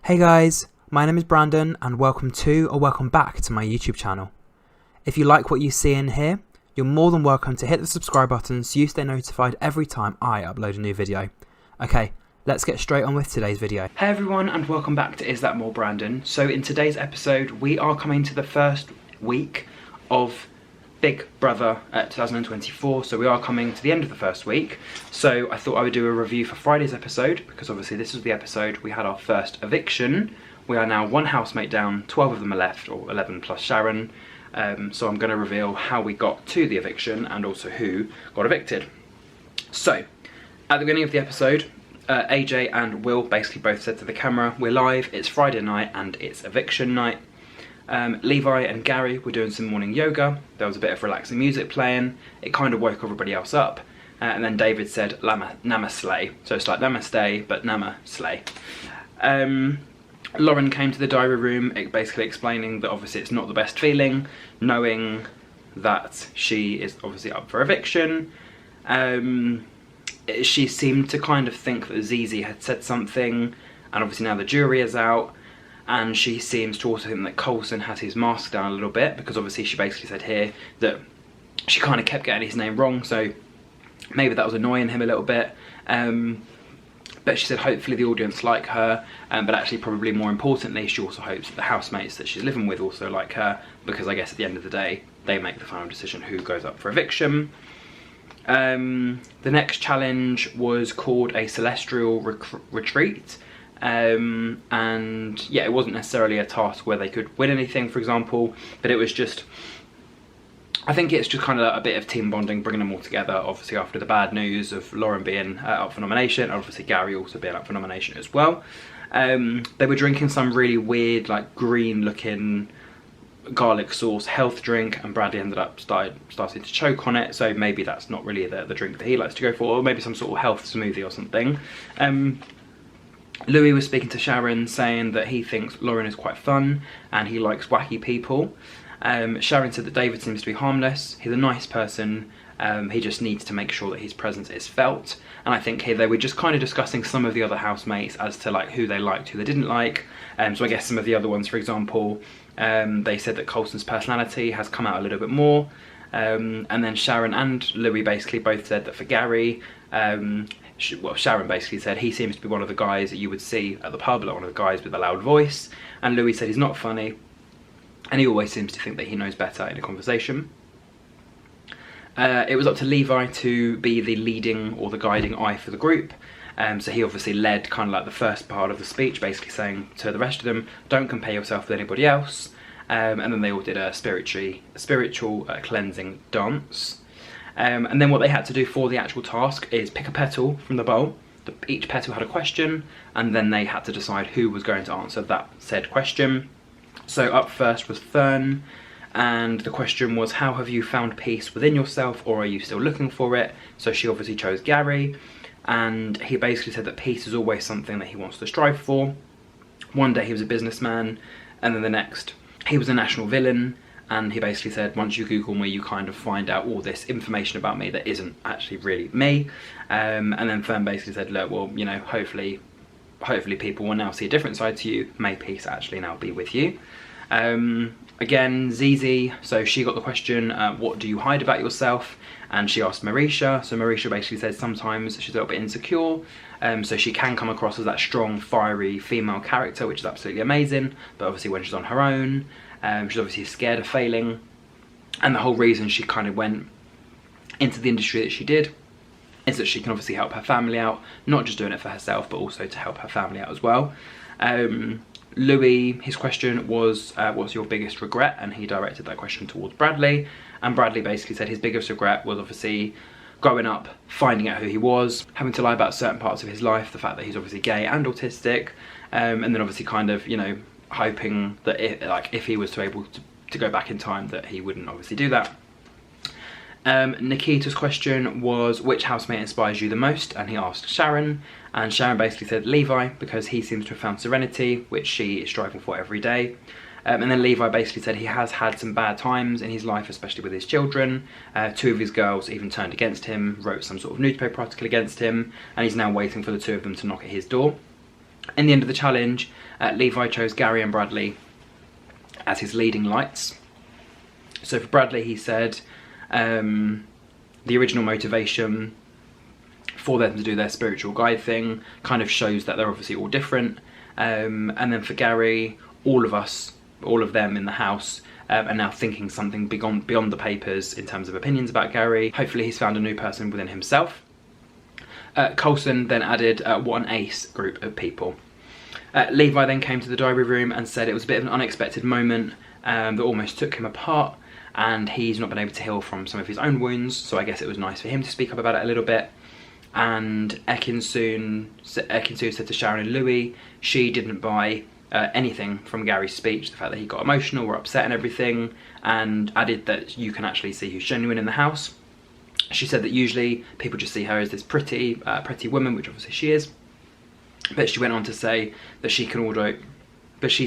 Hey guys, my name is Brandon and welcome to or welcome back to my YouTube channel. If you like what you see in here, you're more than welcome to hit the subscribe button so you stay notified every time I upload a new video. Okay, let's get straight on with today's video. Hey everyone and welcome back to Is That More Brandon. So in today's episode we are coming to the first week of Big Brother 2024, so we are coming to the end of the first week. So I thought I would do a review for Friday's episode, because obviously this was the episode we had our first eviction. We are now one housemate down, 12 of them are left, or 11 plus Sharon. So I'm going to reveal how we got to the eviction and also who got evicted. So at the beginning of the episode, AJ and Will basically both said to the camera, we're live, it's Friday night and it's eviction night. Levi and Gary were doing some morning yoga. There was a bit of relaxing music playing. It kind of woke everybody else up. And then David said Namaste. So it's like Namaste, but Namaste. Lauren came to the diary room, basically explaining that obviously it's not the best feeling, knowing that she is obviously up for eviction. She seemed to kind of think that Zizi had said something, and obviously now the jury is out. And she seems to also think that Coulson has his mask down a little bit, because obviously she basically said here that she kind of kept getting his name wrong, so maybe that was annoying him a little bit. But she said hopefully the audience like her, but actually probably more importantly she also hopes that the housemates that she's living with also like her, because I guess at the end of the day they make the final decision who goes up for eviction. The next challenge was called a Celestial Retreat. And yeah, it wasn't necessarily a task where they could win anything, for example, but it was just, I think it's just kind of a bit of team bonding, bringing them all together, obviously after the bad news of Lauren being up for nomination, and obviously Gary also being up for nomination as well. They were drinking some really weird, like green looking garlic sauce health drink, and Bradley ended up starting to choke on it, so maybe that's not really the drink that he likes to go for, or maybe some sort of health smoothie or something. Louis was speaking to Sharon, saying that he thinks Lauren is quite fun and he likes wacky people. Sharon said that David seems to be harmless, he's a nice person, he just needs to make sure that his presence is felt. And I think here they were just kind of discussing some of the other housemates as to like who they liked, who they didn't like. So I guess some of the other ones, for example, they said that Coulson's personality has come out a little bit more. And then Sharon and Louis basically both said that for Gary, Sharon basically said he seems to be one of the guys that you would see at the pub, like one of the guys with a loud voice, and Louis said he's not funny and he always seems to think that he knows better in a conversation. It was up to Levi to be the leading or the guiding eye for the group, so he obviously led kind of like the first part of the speech, basically saying to the rest of them, don't compare yourself with anybody else, and then they all did a spiritual cleansing dance. And then what they had to do for the actual task is pick a petal from the bowl. Each petal had a question, and then they had to decide who was going to answer that said question. So up first was Fern, and the question was, how have you found peace within yourself, or are you still looking for it? So she obviously chose Gary, and he basically said that peace is always something that he wants to strive for. One day he was a businessman, and then the next he was a national villain. And he basically said, once you Google me, you kind of find out all this information about me that isn't actually really me. And then Fern basically said, look, well, you know, hopefully people will now see a different side to you. May peace actually now be with you. Again, Zizi, so she got the question, what do you hide about yourself? And she asked Marisha. So Marisha basically said sometimes she's a little bit insecure. So she can come across as that strong, fiery female character, which is absolutely amazing. But obviously when she's on her own, she's obviously scared of failing, and the whole reason she kind of went into the industry that she did is that she can obviously help her family out, not just doing it for herself but also to help her family out as well. Louis, his question was, what's your biggest regret? And he directed that question towards Bradley, and Bradley basically said his biggest regret was obviously growing up, finding out who he was, having to lie about certain parts of his life, the fact that he's obviously gay and autistic, and then obviously kind of, you know, hoping that if he was to able to go back in time, that he wouldn't obviously do that. Nikita's question was, which housemate inspires you the most? And he asked Sharon, and Sharon basically said Levi, because he seems to have found serenity, which she is striving for every day. And then Levi basically said he has had some bad times in his life, especially with his children. Two of his girls even turned against him, wrote some sort of newspaper article against him, and he's now waiting for the two of them to knock at his door. In the end of the challenge, Levi chose Gary and Bradley as his leading lights. So for Bradley, he said the original motivation for them to do their spiritual guide thing kind of shows that they're obviously all different. And then for Gary, all of them in the house are now thinking something beyond the papers in terms of opinions about Gary. Hopefully he's found a new person within himself. Coulson then added, what an ace group of people. Levi then came to the diary room and said it was a bit of an unexpected moment that almost took him apart, and he's not been able to heal from some of his own wounds, so I guess it was nice for him to speak up about it a little bit. And Ekin-Su said to Sharon and Louis she didn't buy anything from Gary's speech, the fact that he got emotional or upset and everything, and added that you can actually see who's genuine in the house. She said that usually people just see her as this pretty woman, which obviously she is, but she went on to say that she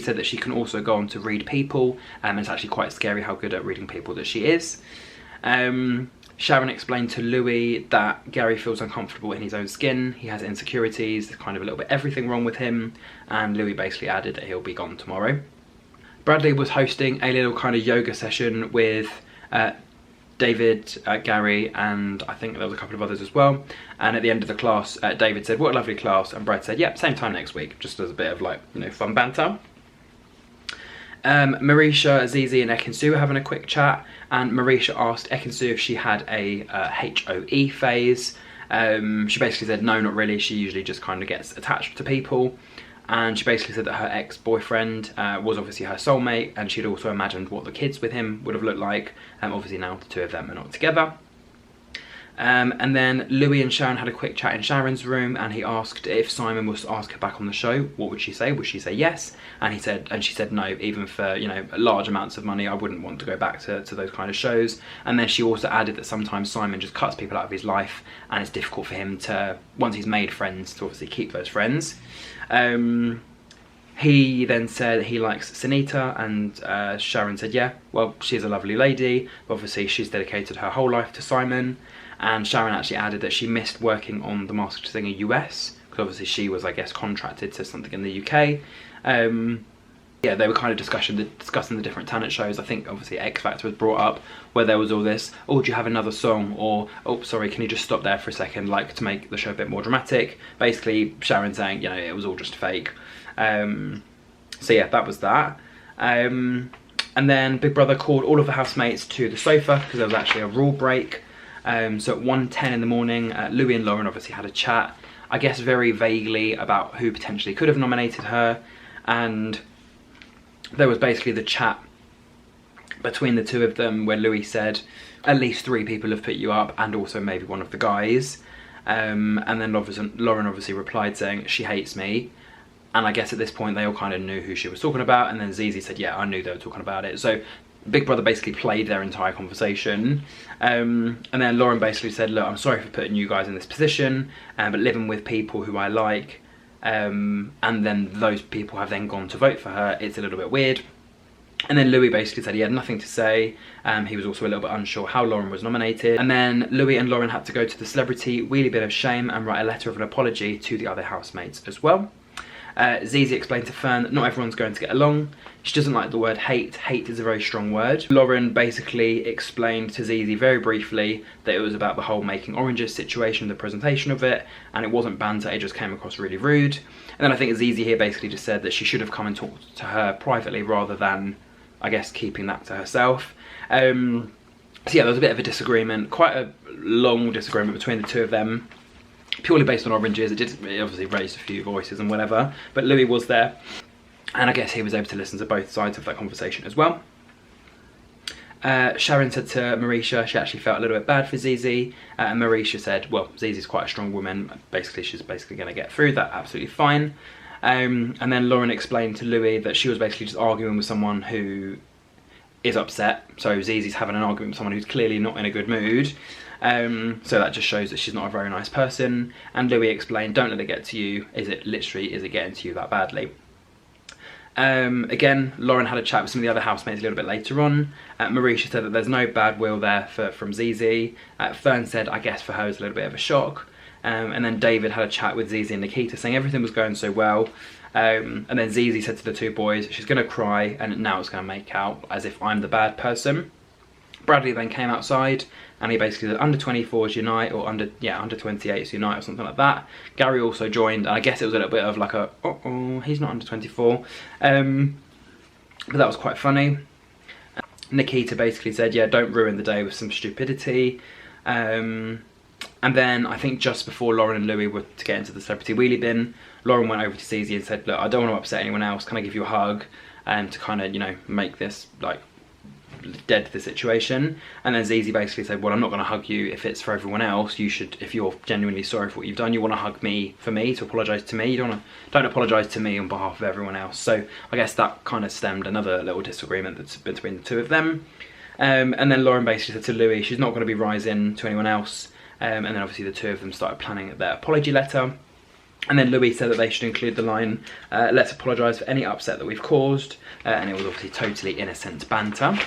said that she can also go on to read people, and it's actually quite scary how good at reading people that she is. Sharon explained to Louis that Gary feels uncomfortable in his own skin, he has insecurities, there's kind of a little bit everything wrong with him, and Louis basically added that he'll be gone tomorrow. Bradley was hosting a little kind of yoga session with David, Gary, and I think there was a couple of others as well. And at the end of the class, David said, "What a lovely class," and Brad said, "Yep, same time next week," just as a bit of like, you know, fun banter. Marisha, Zizi and Ekin-Su were having a quick chat, and Marisha asked Ekin-Su if she had a HOE phase. She basically said no, not really, she usually just kind of gets attached to people. And she basically said that her ex-boyfriend was obviously her soulmate, and she'd also imagined what the kids with him would have looked like. Obviously now the two of them are not together. And then Louis and Sharon had a quick chat in Sharon's room, and he asked if Simon was to ask her back on the show, what would she say? Would she say yes? And she said no, even for, you know, large amounts of money, I wouldn't want to go back to those kind of shows. And then she also added that sometimes Simon just cuts people out of his life, and it's difficult for him to, once he's made friends, to obviously keep those friends. He then said he likes Sunita, and Sharon said, yeah, well, she's a lovely lady. Obviously, she's dedicated her whole life to Simon. And Sharon actually added that she missed working on The Masked Singer US, because obviously she was, I guess, contracted to something in the UK. Yeah, they were kind of discussing the different talent shows. I think obviously X Factor was brought up, where there was all this, oh, do you have another song? Or, oh, sorry, can you just stop there for a second, like to make the show a bit more dramatic. Basically, Sharon saying, you know, it was all just fake. So yeah, that was that. And then Big Brother called all of the housemates to the sofa, because there was actually a rule break. So at 1:10 in the morning, Louis and Lauren obviously had a chat, I guess very vaguely, about who potentially could have nominated her. And there was basically the chat between the two of them where Louis said, at least 3 people have put you up, and also maybe one of the guys. And then Lauren obviously replied saying, she hates me. And I guess at this point they all kind of knew who she was talking about. And then Zizi said, yeah, I knew they were talking about it. So Big Brother basically played their entire conversation. And then Lauren basically said, look, I'm sorry for putting you guys in this position, but living with people who I like, and then those people have then gone to vote for her, it's a little bit weird. And then Louis basically said he had nothing to say. He was also a little bit unsure how Lauren was nominated. And then Louis and Lauren had to go to the celebrity wheelie bin of shame and write a letter of an apology to the other housemates as well. Zizi explained to Fern that not everyone's going to get along. She doesn't like the word hate. Hate is a very strong word. Lauren basically explained to Zizi very briefly that it was about the whole making oranges situation, the presentation of it, and it wasn't banter, it just came across really rude. And then I think Zizi here basically just said that she should have come and talked to her privately rather than, I guess, keeping that to herself. So yeah, there was a bit of a disagreement, quite a long disagreement between the two of them. Purely based on oranges. It obviously raised a few voices and whatever, but Louis was there, and I guess he was able to listen to both sides of that conversation as well. Sharon said to Marisha she actually felt a little bit bad for Zizi, and Marisha said, well, Zizi's quite a strong woman, basically she's basically going to get through that absolutely fine. And then Lauren explained to Louis that she was basically just arguing with someone who is upset, so Zizi's having an argument with someone who's clearly not in a good mood. So that just shows that she's not a very nice person. And Louis explained, don't let it get to you. Is it getting to you that badly? Again, Lauren had a chat with some of the other housemates a little bit later on. Marisha said that there's no bad will there from Zizi. Fern said, I guess for her it was a little bit of a shock. And then David had a chat with Zizi and Nikita saying everything was going so well. And then Zizi said to the two boys, she's going to cry and now it's going to make out as if I'm the bad person. Bradley then came outside and he basically said under 24s unite, or under 28s unite, or something like that. Gary also joined, and I guess it was a little bit of like a, he's not under 24. But that was quite funny. Nikita basically said, yeah, don't ruin the day with some stupidity. And then I think just before Lauren and Louis were to get into the celebrity wheelie bin, Lauren went over to Zizi and said, look, I don't want to upset anyone else, can I give you a hug? And to kind of, you know, make this like dead to the situation. And then Zizi basically said, well, I'm not going to hug you if it's for everyone else. You should, if you're genuinely sorry for what you've done, you want to hug me for me, to apologise to me. You don't apologise to me on behalf of everyone else. So I guess that kind of stemmed another little disagreement that's between the two of them. And then Lauren basically said to Louis she's not going to be rising to anyone else. And then obviously the two of them started planning their apology letter. And then Louis said that they should include the line, let's apologise for any upset that we've caused. And it was obviously totally innocent banter.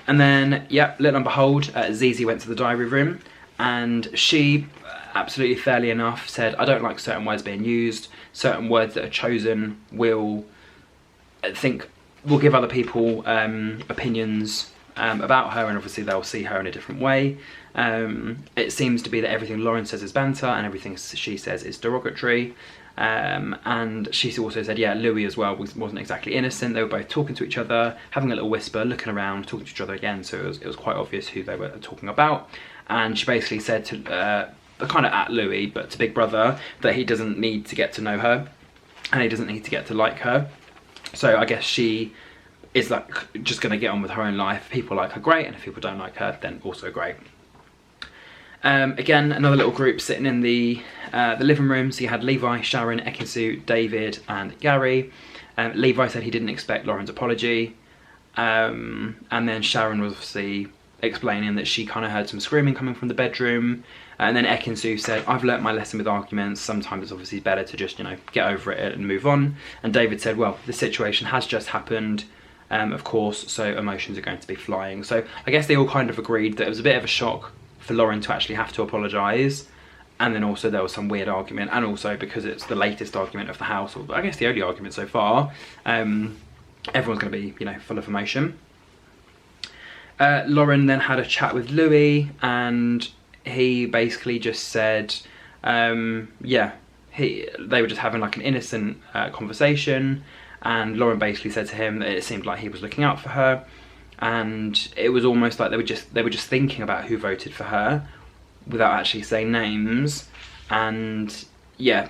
And then, yeah, little and behold, Zizi went to the diary room and she, absolutely fairly enough, said, I don't like certain words being used. Certain words that are chosen will give other people opinions about her, and obviously they'll see her in a different way. It seems to be that everything Lauren says is banter and everything she says is derogatory. And she also said, yeah, Louis as well wasn't exactly innocent. They were both talking to each other, having a little whisper, looking around, talking to each other again. So it was quite obvious who they were talking about. And she basically said to, kind of at Louis, but to Big Brother, that he doesn't need to get to know her and he doesn't need to get to like her. So I guess she is like just going to get on with her own life. If people like her, great, and if people don't like her, then also great. Again, another little group sitting in the living room. So you had Levi, Sharon, Ekin-Su, David and Gary. Levi said he didn't expect Lauren's apology. And then Sharon was obviously explaining that she kind of heard some screaming coming from the bedroom. And then Ekin-Su said, I've learnt my lesson with arguments. Sometimes it's obviously better to just, you know, get over it and move on. And David said, well, the situation has just happened, of course, so emotions are going to be flying. So I guess they all kind of agreed that it was a bit of a shock for Lauren to actually have to apologise. And then also there was some weird argument, and also because it's the latest argument of the house, or I guess the only argument so far, everyone's going to be, you know, full of emotion. Lauren then had a chat with Louis, and he basically just said, yeah, they were just having like an innocent conversation, and Lauren basically said to him that it seemed like he was looking out for her, and it was almost like they were just thinking about who voted for her without actually saying names. And yeah,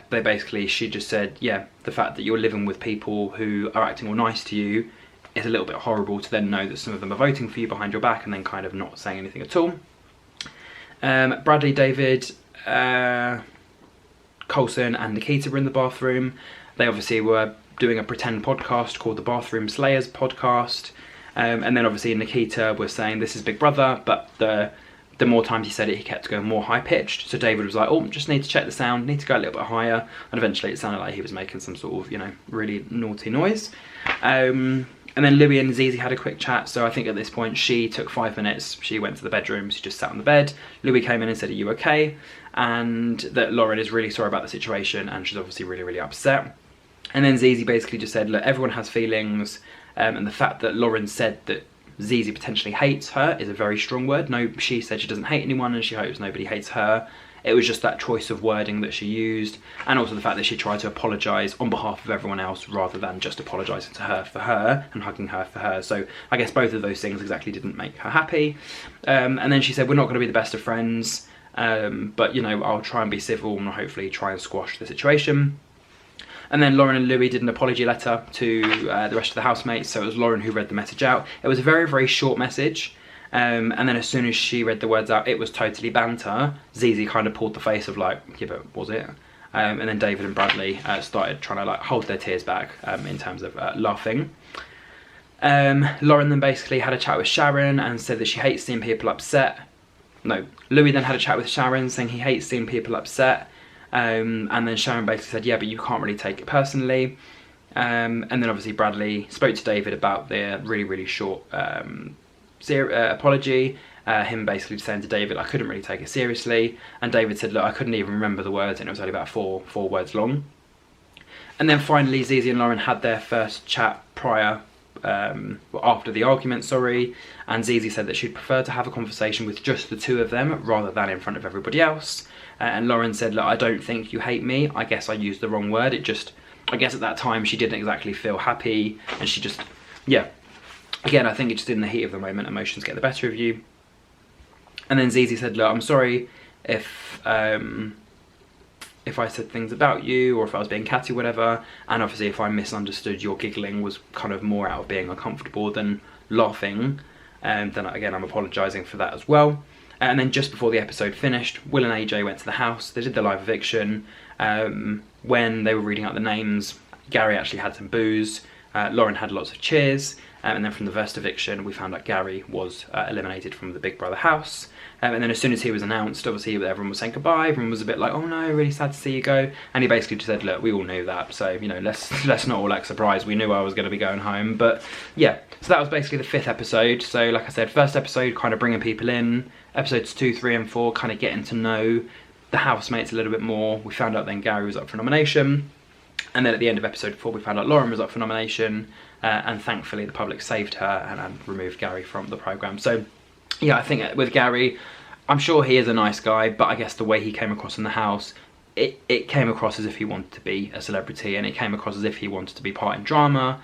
she just said, yeah, the fact that you're living with people who are acting all nice to you is a little bit horrible, to then know that some of them are voting for you behind your back and then kind of not saying anything at all. Bradley, David, Coulson and Nikita were in the bathroom. They obviously were doing a pretend podcast called the Bathroom Slayers podcast. And then obviously Nikita was saying this is Big Brother, but the more times he said it, he kept going more high pitched. So David was like, oh, just need to check the sound, need to go a little bit higher. And eventually it sounded like he was making some sort of, you know, really naughty noise. And then Louis and Zizi had a quick chat. So I think at this point she took 5 minutes. She went to the bedroom, she just sat on the bed. Louis came in and said, are you okay? And that Lauren is really sorry about the situation and she's obviously really, really upset. And then Zizi basically just said, look, everyone has feelings. And the fact that Lauren said that Zizi potentially hates her is a very strong word. No, she said she doesn't hate anyone and she hopes nobody hates her. It was just that choice of wording that she used, and also the fact that she tried to apologise on behalf of everyone else rather than just apologising to her for her and hugging her for her. So I guess both of those things exactly didn't make her happy. And then she said, we're not going to be the best of friends, but you know, I'll try and be civil and hopefully try and squash the situation. And then Lauren and Louis did an apology letter to the rest of the housemates, so it was Lauren who read the message out. It was a very, very short message, and then as soon as she read the words out, it was totally banter. Zizi kind of pulled the face of like, yeah, but was it? And then David and Bradley started trying to like hold their tears back in terms of laughing. Lauren then basically had a chat with Sharon and said that she hates seeing people upset. No, Louis then had a chat with Sharon saying he hates seeing people upset. And then Sharon basically said, yeah, but you can't really take it personally. And then obviously Bradley spoke to David about their really, really short apology. him basically saying to David, I couldn't really take it seriously, and David said, look, I couldn't even remember the words, and it was only about four words long. And then finally, Zizi and Lauren had their first chat after the argument, and Zizi said that she'd prefer to have a conversation with just the two of them rather than in front of everybody else. And Lauren said, look, I don't think you hate me. I guess I used the wrong word. I guess at that time she didn't exactly feel happy, and she just, yeah. Again, I think it's just in the heat of the moment, emotions get the better of you. And then Zizi said, look, I'm sorry if I said things about you, or if I was being catty, whatever, and obviously if I misunderstood, your giggling was kind of more out of being uncomfortable than laughing, then again, I'm apologising for that as well. And then just before the episode finished, Will and AJ went to the house. They did the live eviction. When they were reading out the names, Gary actually had some booze, Lauren had lots of cheers, and then from the first eviction we found out Gary was eliminated from the Big Brother house. And then as soon as he was announced, obviously everyone was saying goodbye, everyone was a bit like, oh no, really sad to see you go, and he basically just said, look, we all knew that, so, you know, let's not all act surprised, we knew I was going to be going home. But yeah, so that was basically the 5th episode. So like I said, first episode kind of bringing people in, episodes 2, 3 and 4 kind of getting to know the housemates a little bit more. We found out then Gary was up for nomination, and then at the end of episode 4 we found out Lauren was up for nomination, and thankfully the public saved her and removed Gary from the programme. So yeah, I think with Gary, I'm sure he is a nice guy, but I guess the way he came across in the house, it came across as if he wanted to be a celebrity, and it came across as if he wanted to be part in drama,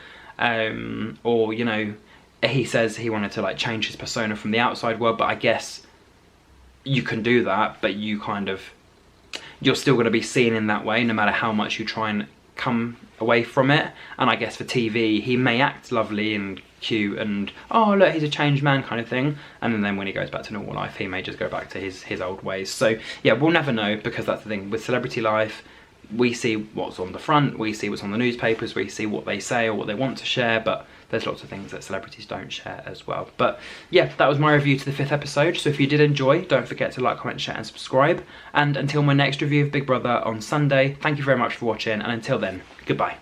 or, you know, he says he wanted to like change his persona from the outside world, but I guess you can do that, but you're still going to be seen in that way no matter how much you try and come away from it. And I guess for TV, he may act lovely and cute and, oh look, he's a changed man kind of thing, and then when he goes back to normal life, he may just go back to his old ways. So yeah, we'll never know, because that's the thing with celebrity life. We see what's on the front, we see what's on the newspapers, we see what they say or what they want to share, but there's lots of things that celebrities don't share as well. But yeah, that was my review to the 5th episode. So if you did enjoy, don't forget to like, comment, share and subscribe. And until my next review of Big Brother on Sunday, thank you very much for watching, and until then, goodbye.